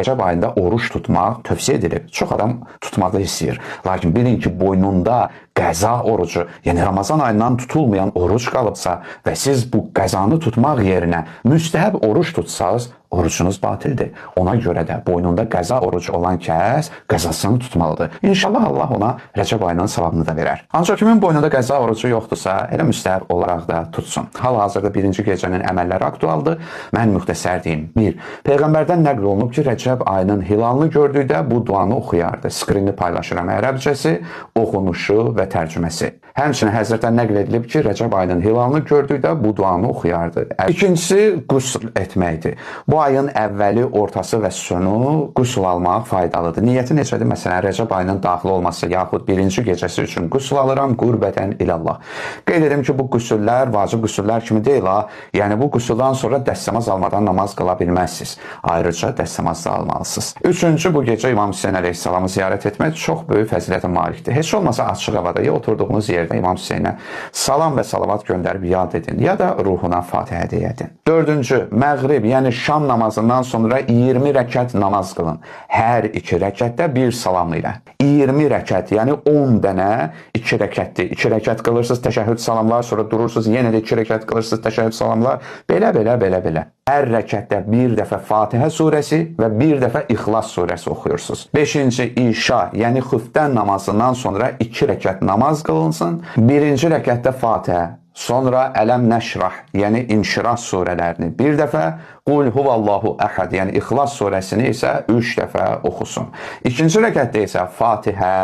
Rəcəb ayında oruç tutmaq tövsiyə edilir. Çox adam tutmağı istəyir. Lakin bilin ki, boynunda qəza orucu, yəni Ramazan ayından tutulmayan oruc qalıbsa və siz bu qəzanı tutmaq yerinə müstəhəb oruç tutsanız, orucunuz batildir. Ona görə də boynunda qəza orucu olan kəs qəzasını tutmalıdır. İnşallah Allah ona Rəcəb ayının savabını da verər. Ancaq kimin boynunda qəza orucu yoxdursa, elə müstəhəb olaraq da tutsun. Hal-hazırda birinci gecənin əməlləri aktualdır. Mən müxtəsər deyim. 1. Peyğəmbərdən nəql olunub ki, Rəcəb ayının hilalını gördükdə bu duanı oxuyardı. Skrini paylaşıram ərəbcəsi, oxunuşu və tərcüməsi. Həmçinin Həzrətdən nəql edilib ki, Rəcəb ayının hilalını gördükdə bu duanı oxuyardı. İkincisi, qusl etməkdir. Bu ayın əvvəli, ortası və sonu qusl almaq faydalıdır. Niyyəti necədir? Məsələn, Rəcəb ayının daxil olması yaxud birinci gecəsi üçün qusl alıram, qurbətən ilallah. Qeyd edim ki, bu qüsüllər vacib qüsüllər kimi deyil ha. Yəni bu qüsüldən sonra dəstəmaz almadan namaz qıla bilməzsiniz. Ayrıca dəstəmaz da almalısınız. Üçüncü, bu gecə İmam Hüseyin əleyhissalamı ziyarət etmək çox böyük fəzilətə malikdir. Heç olmasa açıq havada ya oturduğunuz yerdə İmam Hüseynə salam və salavat göndərib yad edin, ya da ruhuna Fatihə edin. Dördüncü, məğrib, yəni şam namazından sonra 20 rəkət namaz qılın. Hər 2 rəkətdə bir salam ilə. 20 rəkət, yəni 10 dənə 2 rəkətdir. 2 rəkət qılırsınız, təşəhhüd salamlar, sonra durursunuz, yenə də 2 rəkət qılırsınız, təşəhhüd salamlar. Belə. Hər rəkətdə bir dəfə Fatihə surəsi və bir dəfə İxlas surəsi oxuyursunuz. 5-ci İşa, yəni xüftən namazından sonra 2 rəkət namaz qılınsın. 1-ci rəkətdə Fatihə, sonra Ələm Nəşrah, yəni İnşirah surələrini bir dəfə, Qul huvallahu əhəd, yəni İxlas surəsini isə 3 dəfə oxusun. 2-ci rəkətdə isə Fatihə,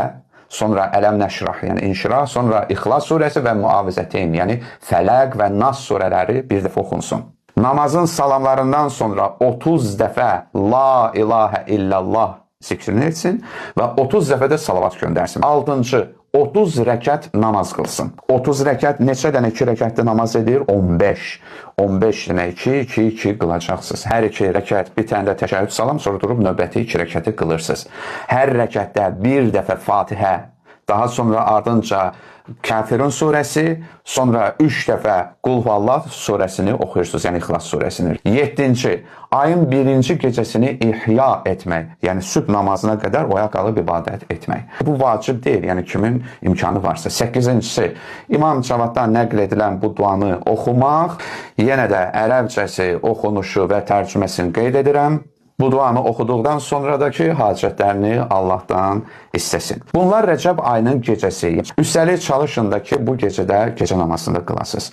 sonra Ələm Nəşrah, yəni İnşirah, sonra İxlas surəsi və Muavizəteyn, yəni Fələq və Nas surələri bir dəfə oxunsun. Namazın salamlarından sonra 30 dəfə La ilahə illallah zikrini etsin və 30 dəfə də salavat göndərsin. 6-cı, 30 rəkət namaz qılsın. 30 rəkət neçə dənə 2 rəkətdə namaz edir? 15. 15 dənə 2 qılacaqsınız. Hər 2 rəkət bir tane də təşəhhüd salam, sonra durub növbəti 2 rəkəti qılırsınız. Hər rəkətdə bir dəfə Fatihə, daha sonra ardınca Kafirun surəsi, sonra 3 dəfə Qul Huvallah surəsini oxuyursunuz, yəni İxlas surəsini. 7-ci, ayın 1-ci gecəsini ihya etmək, yəni sübh namazına qədər oyaq qalıb ibadət etmək. Bu vacib deyil, yəni kimin imkanı varsa. 8-incisi, İmam Cavaddan nəql edilən bu duanı oxumaq, yenə də ərəbcəsi, oxunuşu və tərcüməsini qeyd edirəm. Bu duanı oxuduqdan sonradakı hacətlərini Allahdan istəsin. Bunlar Rəcəb ayının gecəsi. Üstəlik çalışın da ki, bu gecədə gecə namazını qılasınız.